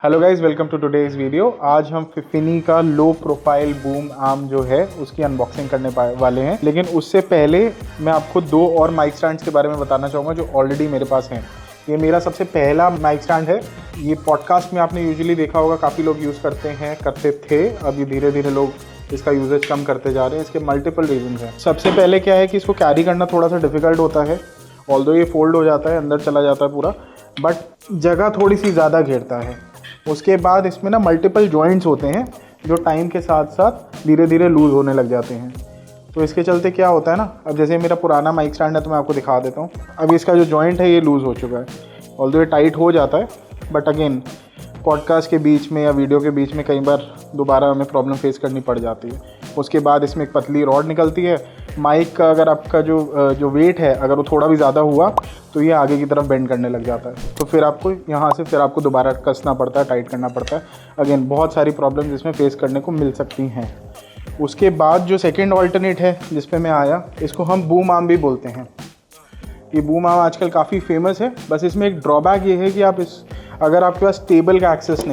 Hello guys, welcome to today's video. आज हम फिफिनी का लो प्रोफाइल बूम आर्म जो है उसकी अनबॉक्सिंग करने वाले हैं। लेकिन उससे पहले मैं आपको दो और माइक स्टैंड्स के बारे में बताना चाहूँगा जो ऑलरेडी मेरे पास हैं। ये मेरा सबसे पहला माइक स्टैंड है। ये पॉडकास्ट में आपने यूजुअली देखा होगा, काफ़ी लोग यूज़ करते थे। अभी धीरे धीरे लोग इसका यूजेज कम करते जा रहे हैं। इसके मल्टीपल रीजन हैं। सबसे पहले क्या है कि इसको कैरी करना थोड़ा सा डिफिकल्ट होता है। ऑल्दो ये फोल्ड हो जाता है, अंदर चला जाता है पूरा, बट जगह थोड़ी सी ज़्यादा घेरता है। उसके बाद इसमें ना मल्टीपल जॉइंट्स होते हैं जो टाइम के साथ साथ धीरे धीरे लूज़ होने लग जाते हैं। तो इसके चलते क्या होता है ना, अब जैसे मेरा पुराना माइक स्टैंड है तो मैं आपको दिखा देता हूँ। अब इसका जो जॉइंट है ये लूज़ हो चुका है। ऑल्दो ये टाइट हो जाता है, बट अगेन पॉडकास्ट के बीच में या वीडियो के बीच में कई बार दोबारा हमें प्रॉब्लम फेस करनी पड़ जाती है। उसके बाद इसमें एक पतली रॉड निकलती है। माइक का अगर आपका जो वेट है अगर वो थोड़ा भी ज़्यादा हुआ तो ये आगे की तरफ बेंड करने लग जाता है। तो फिर आपको यहाँ से फिर आपको दोबारा कसना पड़ता है, टाइट करना पड़ता है। अगेन बहुत सारी प्रॉब्लम्स इसमें फेस करने को मिल सकती हैं। उसके बाद जो सेकेंड ऑल्टरनेट है जिस पे मैं आया, इसको हम बूम आर्म भी बोलते हैं। ये बूम आर्म आजकल काफ़ी फेमस है। बस इसमें एक ड्रॉबैक ये है कि अगर आपके पास टेबल का एक्सेस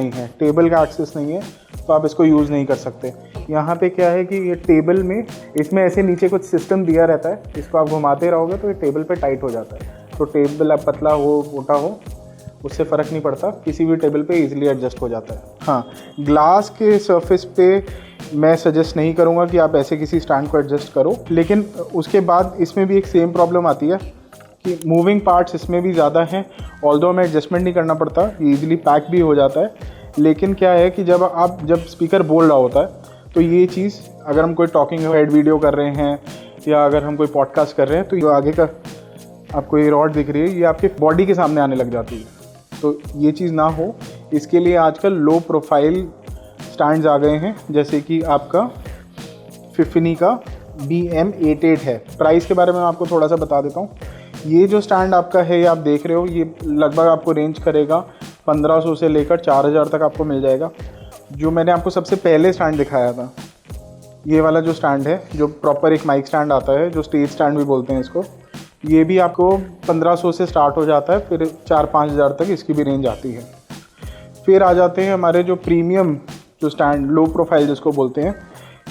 नहीं है तो आप इसको यूज़ नहीं कर सकते। यहाँ पे क्या है कि ये टेबल में इसमें ऐसे नीचे कुछ सिस्टम दिया रहता है, इसको आप घुमाते रहोगे तो ये टेबल पे टाइट हो जाता है। तो टेबल आप पतला हो मोटा हो उससे फ़र्क नहीं पड़ता, किसी भी टेबल पे इजीली एडजस्ट हो जाता है। हाँ, ग्लास के सरफेस पे मैं सजेस्ट नहीं करूँगा कि आप ऐसे किसी स्टैंड को एडजस्ट करो। लेकिन उसके बाद इसमें भी एक सेम प्रॉब्लम आती है कि मूविंग पार्ट्स इसमें भी ज़्यादा हैं। ऑल्दो हमें एडजस्टमेंट नहीं करना पड़ता, ये ईजिली पैक भी हो जाता है। लेकिन क्या है कि जब स्पीकर बोल रहा होता है तो ये चीज़, अगर हम कोई टॉकिंग हेड वीडियो कर रहे हैं या अगर हम कोई पॉडकास्ट कर रहे हैं, तो जो आगे का आपको ये रॉड दिख रही है ये आपके बॉडी के सामने आने लग जाती है। तो ये चीज़ ना हो, इसके लिए आजकल लो प्रोफाइल स्टैंड्स आ गए हैं, जैसे कि आपका फिफिनी का BM88 है। प्राइस के बारे में मैं आपको थोड़ा सा बता देता हूँ। ये जो स्टैंड आपका है, ये आप देख रहे हो, ये लगभग आपको रेंज करेगा 1500 से लेकर 4000 तक आपको मिल जाएगा। जो मैंने आपको सबसे पहले स्टैंड दिखाया था, ये वाला जो स्टैंड है, जो प्रॉपर एक माइक स्टैंड आता है, जो स्टेज स्टैंड भी बोलते हैं इसको, ये भी आपको 1500 से स्टार्ट हो जाता है, फिर 4-5 हज़ार तक इसकी भी रेंज आती है। फिर आ जाते हैं हमारे जो प्रीमियम जो स्टैंड, लो प्रोफाइल जिसको बोलते हैं,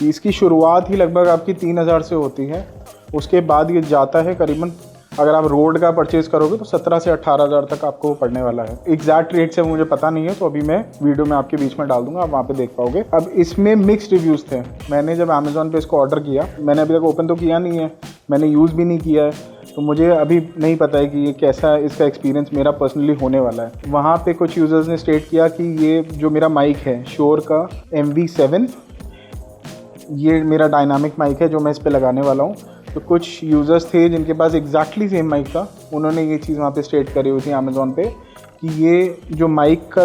इसकी शुरुआत ही लगभग आपकी 3000 से होती है। उसके बाद ये जाता है करीबन, अगर आप रोड का परचेज़ करोगे तो 17 से 18 हज़ार तक आपको पड़ने वाला है। एग्जैक्ट रेट से मुझे पता नहीं है, तो अभी मैं वीडियो में आपके बीच में डाल दूंगा, आप वहाँ पे देख पाओगे। अब इसमें मिक्स्ड रिव्यूज़ थे। मैंने जब अमेज़ॉन पे इसको ऑर्डर किया, मैंने अभी तक ओपन तो किया नहीं है, मैंने यूज़ भी नहीं किया है, तो मुझे अभी नहीं पता है कि ये कैसा इसका एक्सपीरियंस मेरा पर्सनली होने वाला है। वहाँ पर कुछ यूज़र्स ने स्टेट किया कि ये जो मेरा माइक है श्योर का MV7, ये मेरा डायनामिक माइक है जो मैं इस पर लगाने वाला हूँ। तो कुछ यूज़र्स थे जिनके पास एग्जैक्टली सेम माइक था, उन्होंने ये चीज़ वहाँ पे स्टेट करी हुई थी अमेज़ॉन पे कि ये जो माइक का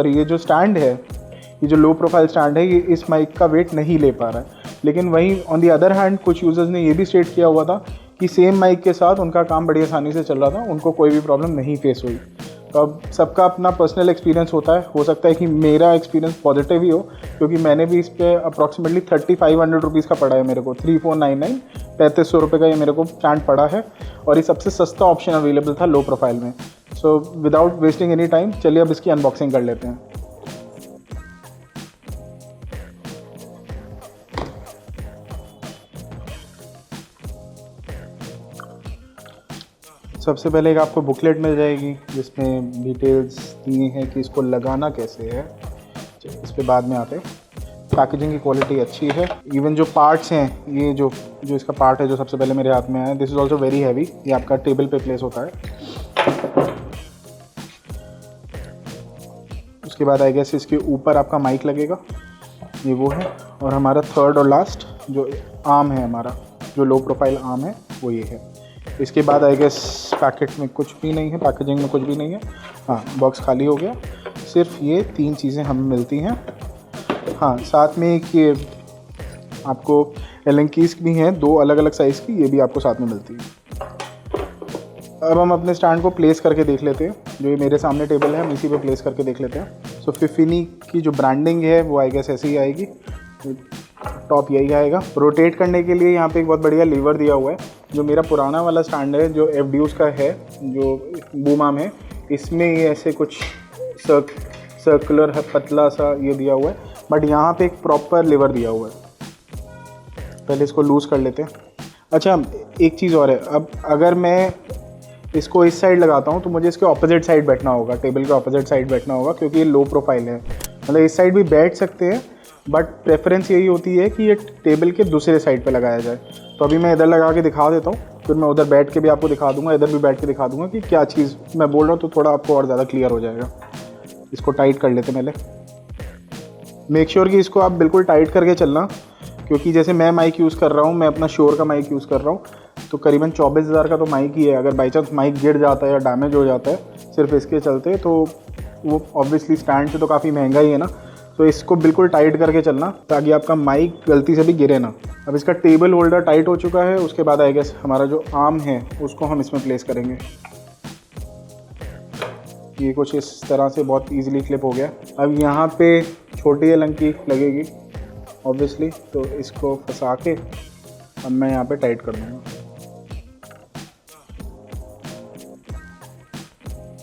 ये जो स्टैंड है, ये जो लो प्रोफाइल स्टैंड है, ये इस माइक का वेट नहीं ले पा रहा है। लेकिन वहीं ऑन दी अदर हैंड कुछ यूज़र्स ने ये भी स्टेट किया हुआ था कि सेम माइक के साथ उनका काम बड़ी आसानी से चल रहा था, उनको कोई भी प्रॉब्लम नहीं फेस हुई। तो अब सबका अपना पर्सनल एक्सपीरियंस होता है। हो सकता है कि मेरा एक्सपीरियंस पॉजिटिव ही हो, क्योंकि मैंने भी इस पर अप्रॉक्सीमेटली 3500 रुपीज़ का पड़ा है मेरे को। 3499 3500 रुपये का ये मेरे को स्टैंड पड़ा है, और ये सबसे सस्ता ऑप्शन अवेलेबल था लो प्रोफाइल में। So without wasting any time, चलिए अब इसकी अनबॉक्सिंग कर लेते हैं। सबसे पहले एक आपको बुकलेट मिल जाएगी जिसमें डिटेल्स दिए हैं कि इसको लगाना कैसे है। इस पे बाद में आते हैं। पैकेजिंग की क्वालिटी अच्छी है। इवन जो पार्ट्स हैं, ये जो इसका पार्ट है जो सबसे पहले मेरे हाथ में आया, this is also very heavy. ये आपका टेबल पे प्लेस होता है। उसके बाद आई गेस इसके ऊपर आपका माइक लगेगा, ये वो है। और हमारा थर्ड और लास्ट जो आर्म है, हमारा जो लो प्रोफाइल आर्म है, वो ये है। इसके बाद आई गेस पैकेट में कुछ भी नहीं है, पैकेजिंग में कुछ भी नहीं है। हाँ, बॉक्स खाली हो गया। सिर्फ ये 3 चीज़ें हमें मिलती हैं। हाँ, साथ में एक ये आपको एलन कीज भी हैं, 2 अलग अलग साइज़ की, ये भी आपको साथ में मिलती है। अब हम अपने स्टैंड को प्लेस करके देख लेते हैं। जो ये मेरे सामने टेबल है, हम इसी पे प्लेस करके देख लेते हैं। सो फिफिनी की जो ब्रांडिंग है वो आई गेस ऐसे ही आएगी, टॉप यही आएगा। रोटेट करने के लिए यहाँ पे एक बहुत बढ़िया लीवर दिया हुआ है। जो मेरा पुराना वाला स्टैंड है जो FDUs का है, जो बूम आर्म है, इसमें ये ऐसे कुछ सर्कुलर है, पतला सा ये दिया हुआ है, बट यहाँ पे एक प्रॉपर लीवर दिया हुआ है। पहले इसको लूज़ कर लेते हैं। अच्छा, एक चीज़ और है, अब अगर मैं इसको इस साइड लगाता हूँ तो मुझे इसके ऑपोजिट साइड बैठना होगा, टेबल के ऑपोजिट साइड बैठना होगा, क्योंकि ये लो प्रोफाइल है। मतलब इस साइड भी बैठ सकते हैं, बट प्रेफरेंस यही होती है कि ये टेबल के दूसरे साइड पे लगाया जाए। तो अभी मैं इधर लगा के दिखा देता हूँ, फिर मैं उधर बैठ के भी आपको दिखा दूंगा, इधर भी बैठ के दिखा दूंगा कि क्या चीज़ मैं बोल रहा हूँ, तो थोड़ा आपको और ज़्यादा क्लियर हो जाएगा। इसको टाइट कर लेते पहले। मेक श्योर कि इसको आप बिल्कुल टाइट करके चलना, क्योंकि जैसे मैं माइक यूज़ कर रहा हूँ, मैं अपना श्योर का माइक यूज़ कर रहा हूँ, तो करीबन 24,000 का तो माइक ही है। अगर बाई चांस माइक गिर जाता है या डैमेज हो जाता है सिर्फ इसके चलते, तो वो ऑब्वियसली स्टैंड से तो काफ़ी महंगा ही है ना। तो इसको बिल्कुल टाइट करके चलना ताकि आपका माइक गलती से भी गिरे ना। अब इसका टेबल होल्डर टाइट हो चुका है, उसके बाद आई गेस हमारा जो आर्म है उसको हम इसमें प्लेस करेंगे। ये कुछ इस तरह से बहुत ईजिली क्लिप हो गया। अब यहाँ पे छोटी अलंकी लगेगी ऑब्वियसली, तो इसको फंसा के अब मैं यहाँ पे टाइट कर दूँगा।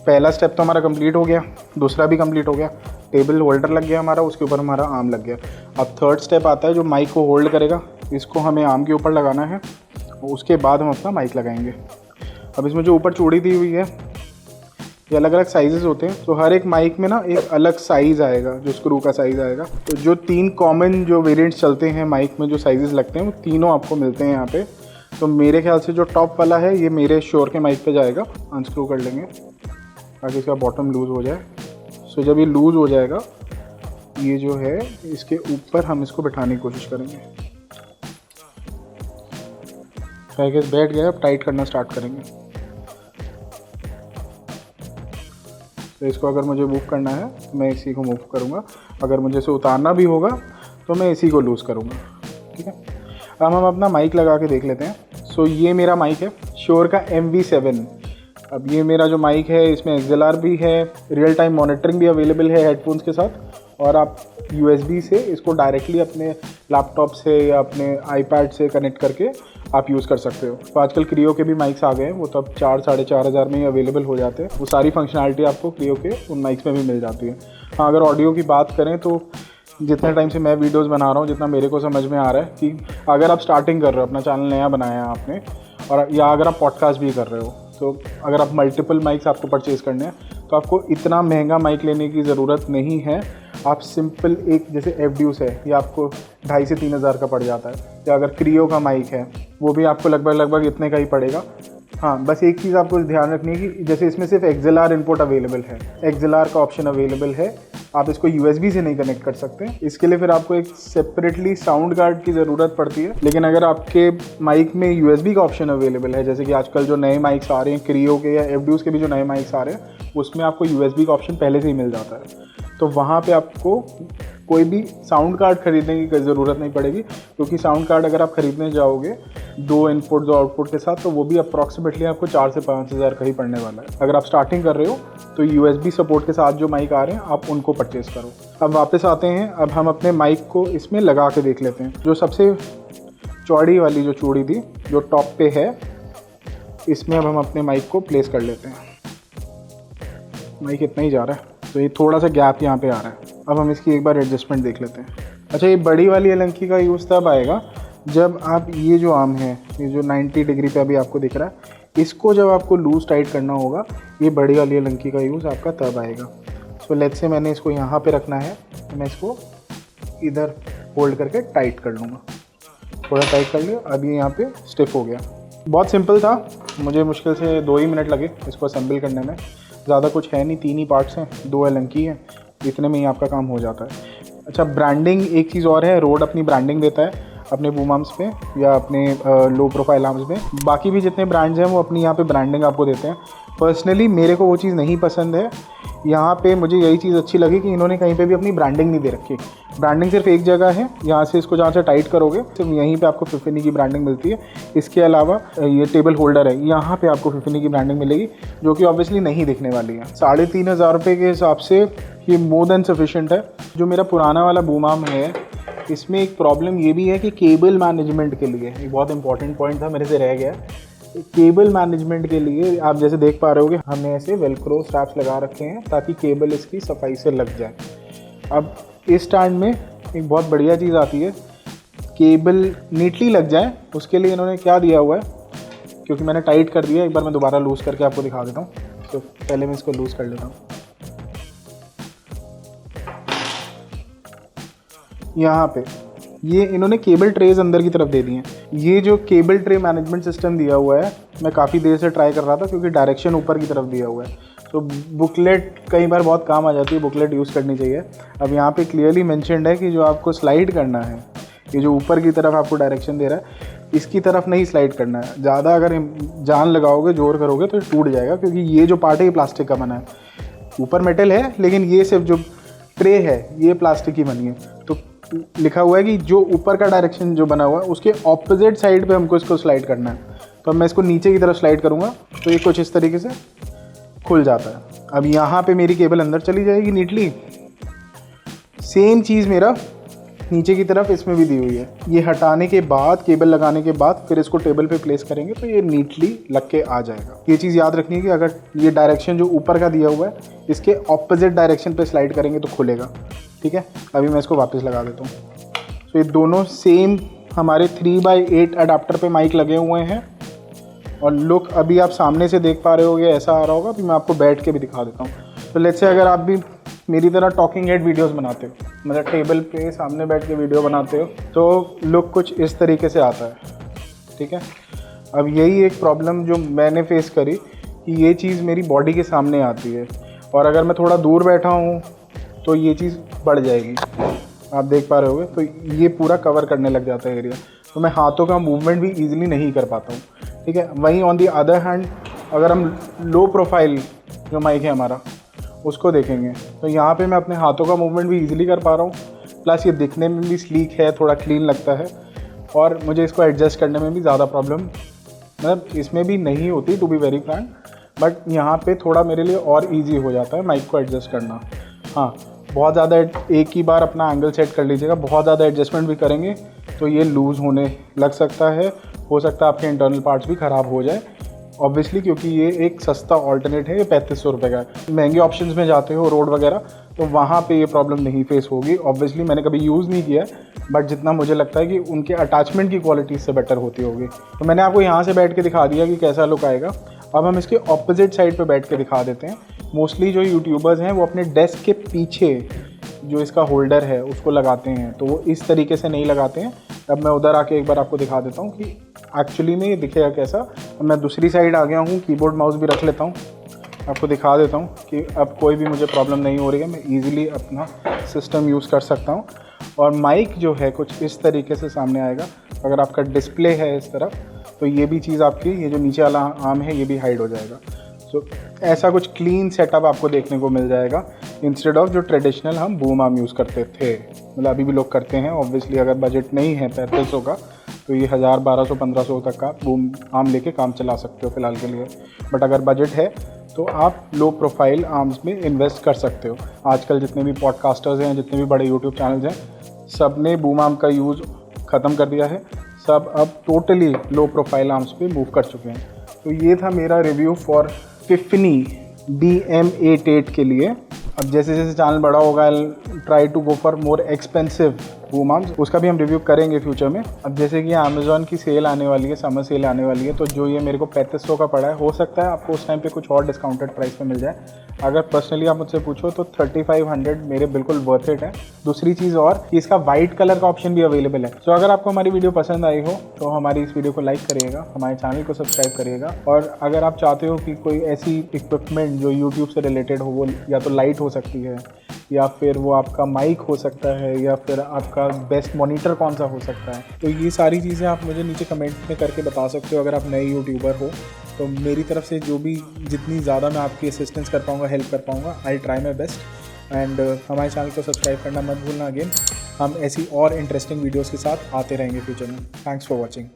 पहला स्टेप तो हमारा कंप्लीट हो गया, दूसरा भी कंप्लीट हो गया। टेबल होल्डर लग गया हमारा, उसके ऊपर हमारा आर्म लग गया। अब थर्ड स्टेप आता है जो माइक को होल्ड करेगा, इसको हमें आर्म के ऊपर लगाना है, उसके बाद हम अपना माइक लगाएंगे। अब इसमें जो ऊपर चूड़ी दी हुई है, ये अलग अलग साइजेस होते हैं, तो हर एक माइक में ना एक अलग साइज़ आएगा, जो स्क्रू का साइज़ आएगा। तो जो 3 कॉमन जो वेरिएंट्स चलते हैं माइक में, जो साइजेस लगते हैं, वो तीनों आपको मिलते हैं यहाँ पे। तो मेरे ख्याल से जो टॉप वाला है ये मेरे श्योर के माइक पे जाएगा। अनस्क्रू कर लेंगे ताकि इसका बॉटम लूज़ हो जाए। सो जब ये लूज़ हो जाएगा, ये जो है इसके ऊपर हम इसको बिठाने की कोशिश करेंगे। पैकेज बैठ गया, अब टाइट करना स्टार्ट करेंगे। तो इसको अगर मुझे मूव करना है तो मैं इसी को मूव करूँगा, अगर मुझे इसे उतारना भी होगा तो मैं इसी को लूज़ करूँगा। ठीक है, अब हम अपना माइक लगा के देख लेते हैं। सो ये मेरा माइक है श्योर का MV7। अब ये मेरा जो माइक है इसमें XLR भी है, रियल टाइम मॉनिटरिंग भी अवेलेबल है हेडफोन्स के साथ, और आप USB से इसको डायरेक्टली अपने लैपटॉप से या अपने iPad से कनेक्ट करके आप यूज़ कर सकते हो। तो आजकल क्रियो के भी माइक्स आ गए हैं, वो तो अब 4-4.5 हज़ार में ही अवेलेबल हो जाते हैं। वो सारी फंक्शनैलिटी आपको क्रियो के उन माइक्स में भी मिल जाती है। हाँ, अगर ऑडियो की बात करें तो जितने टाइम से मैं वीडियोस बना रहा हूँ, जितना मेरे को समझ में आ रहा है कि अगर आप स्टार्टिंग कर रहे हो, अपना चैनल नया बनाया है आपने, और या अगर आप पॉडकास्ट भी कर रहे हो, तो अगर आप मल्टीपल माइक्स आपको परचेज़ करने हैं तो आपको इतना महंगा माइक लेने की ज़रूरत नहीं है। आप सिंपल एक जैसे एवड्यूस है, ये आपको 2,500 से 3,000 का पड़ जाता है, या अगर क्रियो का माइक है वो भी आपको लगभग इतने का ही पड़ेगा। हाँ, बस एक चीज़ आपको ध्यान रखनी है कि जैसे इसमें सिर्फ XLR इनपुट अवेलेबल है, XLR का ऑप्शन अवेलेबल है, आप इसको USB से नहीं कनेक्ट कर सकते। इसके लिए फिर आपको एक सेपरेटली साउंड कार्ड की ज़रूरत पड़ती है। लेकिन अगर आपके माइक में USB का ऑप्शन अवेलेबल है, जैसे कि आजकल जो नए माइक्स आ रहे हैं क्रियो के या एवड्यूस के भी जो नए माइक्स आ रहे हैं, उसमें आपको USB का ऑप्शन पहले से ही मिल जाता है। तो वहाँ पे आपको कोई भी साउंड कार्ड खरीदने की ज़रूरत नहीं पड़ेगी, क्योंकि साउंड कार्ड अगर आप खरीदने जाओगे 2 इनपुट 2 आउटपुट के साथ, तो वो भी अप्रॉक्सीमेटली आपको 4 से 5 हज़ार का ही पड़ने वाला है। अगर आप स्टार्टिंग कर रहे हो तो USB सपोर्ट के साथ जो माइक आ रहे हैं आप उनको परचेज़ करो। अब वापस आते हैं, अब हम अपने माइक को इसमें लगा के देख लेते हैं। जो सबसे चौड़ी वाली जो चूड़ी थी जो टॉप पे है, इसमें अब हम अपने माइक को प्लेस कर लेते हैं। माइक इतना ही जा रहा है, तो ये थोड़ा सा गैप यहाँ पे आ रहा है। अब हम इसकी एक बार एडजस्टमेंट देख लेते हैं। अच्छा, ये बड़ी वाली अलंकी का यूज़ तब आएगा जब आप ये जो आर्म है, ये जो 90 डिग्री पे अभी आपको दिख रहा है, इसको जब आपको लूज़ टाइट करना होगा, ये बड़ी वाली अलंकी का यूज़ आपका तब आएगा। सो लेट्स से मैंने इसको यहाँ पे रखना है, तो मैं इसको इधर होल्ड करके टाइट कर लूँगा। थोड़ा टाइट कर लिया, अब ये यहाँ पे स्टिफ हो गया। बहुत सिंपल था, मुझे मुश्किल से 2 ही मिनट लगे इसको असेंबल करने में। ज़्यादा कुछ है नहीं, 3 ही पार्ट्स हैं, 2 अलंकी हैं, इतने में ही आपका काम हो जाता है। अच्छा, ब्रांडिंग एक चीज़ और है, रोड अपनी ब्रांडिंग देता है अपने बूम आर्म्स पे या अपने लो प्रोफाइल आर्म्स में। बाकी भी जितने ब्रांड्स हैं वो अपनी यहाँ पे ब्रांडिंग आपको देते हैं। पर्सनली मेरे को वो चीज़ नहीं पसंद है। यहाँ पे मुझे यही चीज़ अच्छी लगी कि इन्होंने कहीं पे भी अपनी ब्रांडिंग नहीं दे रखी। ब्रांडिंग सिर्फ एक जगह है, यहाँ से इसको जहाँ से टाइट करोगे सिर्फ यहीं पे आपको फिफिनी की ब्रांडिंग मिलती है। इसके अलावा ये टेबल होल्डर है, यहाँ पे आपको फिफिनी की ब्रांडिंग मिलेगी, जो कि ऑब्वियसली नहीं दिखने वाली है। 3,500 रुपये के हिसाब से ये मोर देन सफिशेंट है। जो मेरा पुराना वाला बूम आर्म है, इसमें एक प्रॉब्लम ये भी है कि केबल मैनेजमेंट के लिए एक बहुत इंपॉर्टेंट पॉइंट था, मेरे से रह गया। केबल मैनेजमेंट के लिए आप जैसे देख पा रहे होगे हमने ऐसे वेलक्रो स्ट्रैप्स लगा रखे हैं ताकि केबल इसकी सफाई से लग जाए। अब इस स्टैंड में एक बहुत बढ़िया चीज़ आती है, केबल नीटली लग जाए उसके लिए इन्होंने क्या दिया हुआ है, क्योंकि मैंने टाइट कर दिया, एक बार मैं दोबारा लूज़ करके आपको दिखा देता हूँ। तो पहले मैं इसको लूज़ कर लेता हूँ। यहाँ पे ये इन्होंने केबल ट्रेज अंदर की तरफ दे दी हैं। ये जो केबल ट्रे मैनेजमेंट सिस्टम दिया हुआ है मैं काफ़ी देर से ट्राई कर रहा था क्योंकि डायरेक्शन ऊपर की तरफ दिया हुआ है, तो बुकलेट कई बार बहुत काम आ जाती है, बुकलेट यूज़ करनी चाहिए। अब यहाँ पे क्लियरली मेंशन्ड है कि जो आपको स्लाइड करना है, ये जो ऊपर की तरफ आपको डायरेक्शन दे रहा है इसकी तरफ नहीं स्लाइड करना है। ज़्यादा अगर जान लगाओगे, जोर करोगे तो टूट जाएगा, क्योंकि ये जो पार्ट है ये प्लास्टिक का बना है, ऊपर मेटल है लेकिन ये सिर्फ जो ट्रे है ये प्लास्टिक की बनी है। तो लिखा हुआ है कि जो ऊपर का डायरेक्शन जो बना हुआ है उसके ऑपोजिट साइड पे हमको इसको स्लाइड करना है। तो अब मैं इसको नीचे की तरफ स्लाइड करूँगा तो ये कुछ इस तरीके से खुल जाता है। अब यहाँ पे मेरी केबल अंदर चली जाएगी नीटली। सेम चीज़ मेरा नीचे की तरफ इसमें भी दी हुई है। ये हटाने के बाद, केबल लगाने के बाद फिर इसको टेबल पे प्लेस करेंगे तो ये नीटली लग के आ जाएगा। ये चीज़ याद रखनी है कि अगर ये डायरेक्शन जो ऊपर का दिया हुआ है इसके ऑपोजिट डायरेक्शन पे स्लाइड करेंगे तो खुलेगा। ठीक है, अभी मैं इसको वापस लगा देता हूँ। तो ये दोनों सेम हमारे 3x8 अडाप्टर पे माइक लगे हुए हैं और लुक अभी आप सामने से देख पा रहे होगे, ऐसा आ रहा होगा। अभी मैं आपको बैठ के भी दिखा देता हूँ। तो लेट्स से अगर आप भी मेरी तरह टॉकिंग हेड वीडियोस बनाते हो, मतलब टेबल पे सामने बैठ के वीडियो बनाते हो, तो लुक कुछ इस तरीके से आता है। ठीक है, अब यही एक प्रॉब्लम जो मैंने फेस करी कि ये चीज़ मेरी बॉडी के सामने आती है और अगर मैं थोड़ा दूर बैठा हूँ तो ये चीज़ बढ़ जाएगी। आप देख पा रहे होगे, तो ये पूरा कवर करने लग जाता है एरिया, तो मैं हाथों का मूवमेंट भी ईजिली नहीं कर पाता हूँ। ठीक है, वहीं ऑन दी अदर हैंड अगर हम लो प्रोफाइल जो माइक है हमारा उसको देखेंगे तो यहाँ पे मैं अपने हाथों का मूवमेंट भी इजीली कर पा रहा हूँ, प्लस ये दिखने में भी स्लीक है, थोड़ा क्लीन लगता है और मुझे इसको एडजस्ट करने में भी ज़्यादा प्रॉब्लम मतलब इसमें भी नहीं होती, to be very frank. But यहाँ पे थोड़ा मेरे लिए और इजी हो जाता है माइक को एडजस्ट करना। हाँ, बहुत ज़्यादा एक ही बार अपना एंगल सेट कर लीजिएगा, बहुत ज़्यादा एडजस्टमेंट भी करेंगे तो ये लूज़ होने लग सकता है। हो सकता है आपके इंटरनल पार्ट्स भी ख़राब हो जाए ऑब्वियसली, क्योंकि ये एक सस्ता ऑल्टरनेट है, ये 3500 रुपये का है। महंगे ऑप्शंस में जाते हो रोड वगैरह तो वहाँ पे ये प्रॉब्लम नहीं फेस होगी। ऑब्वियसली मैंने कभी यूज़ नहीं किया बट जितना मुझे लगता है कि उनके अटैचमेंट की क्वालिटी इससे बेटर होती होगी। तो मैंने आपको यहाँ से बैठ के दिखा दिया कि कैसा लुक आएगा। अब हम इसके ऑपोजिट साइड पे बैठ के दिखा देते हैं। मोस्टली जो यूट्यूबर्स हैं वो अपने डेस्क के पीछे जो इसका होल्डर है उसको लगाते हैं, तो वो इस तरीके से नहीं लगाते हैं। अब मैं उधर आके एक बार आपको दिखा देता हूँ कि एक्चुअली में ये दिखेगा कैसा। अब मैं दूसरी साइड आ गया हूँ, कीबोर्ड माउस भी रख लेता हूँ, आपको दिखा देता हूँ कि अब कोई भी मुझे प्रॉब्लम नहीं हो रही है, मैं ईज़िली अपना सिस्टम यूज़ कर सकता हूँ। और माइक जो है कुछ इस तरीके से सामने आएगा। अगर आपका डिस्प्ले है इस तरफ तो ये भी चीज़ आपकी, ये जो नीचे वाला आर्म है ये भी हाइड हो जाएगा। सो ऐसा कुछ क्लीन सेटअप आपको देखने को मिल जाएगा इंस्टेड ऑफ जो ट्रेडिशनल हम बूम आर्म यूज़ करते थे, मतलब अभी भी लोग करते हैं। ऑब्वियसली अगर बजट नहीं है 3500 का तो ये 1000, 1200, 1500 तक का बूम आर्म लेके काम चला सकते हो फ़िलहाल के लिए। बट अगर बजट है तो आप लो प्रोफाइल आर्म्स में इन्वेस्ट कर सकते हो। आजकल जितने भी पॉडकास्टर्स हैं, जितने भी बड़े यूट्यूब चैनल्स हैं, सब ने बूम आर्म का यूज़ ख़त्म कर दिया है। सब अब टोटली लो प्रोफाइल आर्म्स पे मूव कर चुके हैं। तो ये था मेरा रिव्यू फॉर फिफनी BM88 के लिए। अब जैसे जैसे चैनल बड़ा होगा try to go for more expensive boom arms, उसका भी हम रिव्यू करेंगे फ्यूचर में। अब जैसे कि अमेज़ॉन की सेल आने वाली है, समर सेल आने वाली है, तो जो ये मेरे को 3500 का पड़ा है, हो सकता है आपको उस टाइम पे कुछ और डिस्काउंटेड प्राइस पे मिल जाए। अगर पर्सनली आप मुझसे पूछो तो 3500 मेरे बिल्कुल वर्थ इट है। दूसरी चीज़ और कि इसका वाइट कलर का ऑप्शन भी अवेलेबल है। तो अगर आपको हमारी वीडियो पसंद आई हो तो हमारी इस वीडियो को लाइक करिएगा, हमारे चैनल को सब्सक्राइब करिएगा। और अगर आप चाहते हो कि कोई ऐसी इक्विपमेंट जो यूट्यूब से रिलेटेड हो, वो या तो लाइट हो सकती है या फिर वो आपका माइक हो सकता है या फिर आपका बेस्ट मॉनिटर कौन सा हो सकता है, तो ये सारी चीज़ें आप मुझे नीचे कमेंट में करके बता सकते हो। अगर आप नए यूट्यूबर हो तो मेरी तरफ से जो भी जितनी ज़्यादा मैं आपकी असिस्टेंस कर पाऊँगा, हेल्प कर पाऊँगा, I try my best. And हमारे चैनल को सब्सक्राइब करना मत भूलना। अगेन हम ऐसी और इंटरेस्टिंग वीडियोज़ के साथ आते रहेंगे फ्यूचर में। Thanks for watching.